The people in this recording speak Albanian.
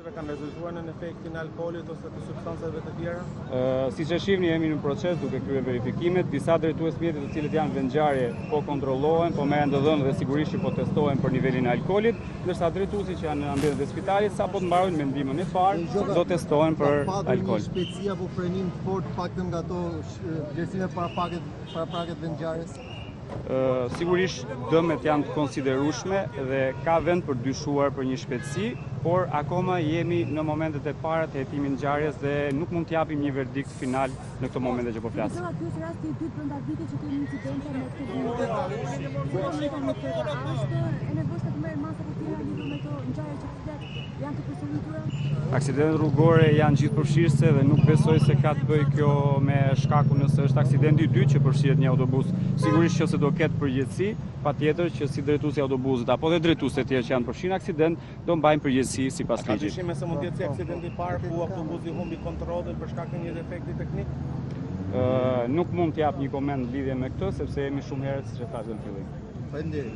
Kanë rezultuar në efektin e alkoolit ose të substancave të tjera? Siç e shihni, jemi në proces duke kryer verifikimet. Disa drejtues mjetit të cilët janë vendngjarje po kontrollohen, po merren dhënë dhe sigurisht që po testohen për nivelin e alkoolit, ndërsa drejtuesit që janë në ambientet e spitalit sapo të mbarojnë mendimin e parë, do testohen për alkool. Speci apo frenim fort paktën nga ato vlerësime parapraket vendngjarjes? Sigurisht dëmet janë të konsiderueshme dhe ka vend për dyshuar për një shpejtësi, por akoma jemi në momentet e para të hetimit ngjarjes dhe nuk mund të japim një verdikt final në këto momente që po flasim. Ky është rasti i dytë brenda vitit që kemi incidente me këtë virus. E nevojshme të merren masa të tjera lidhur me këto ngjarje që janë të përsëritura? Aksidentet rrugore janë gjithëpërfshirëse dhe nuk besoj se ka të bëjë kjo me shkakun nëse është aksidenti i dytë që përfshihet një autobus. Sigurisht që se do ketë përgjegjësi, patjetër që si drejtuesi i autobusit apo dhe drejtuesit e tjerë që janë përfshirë në aksident do mbajnë përgjegjësi sipas ligjit. Ka dyshime se mund të jetë si aksidenti i parë ku autobusi humbi kontrollin për shkak të një defekti teknik? Nuk mund të jap një koment në lidhje me këtë sepse jemi shumë herët siç e thash në fillim. Faleminderit.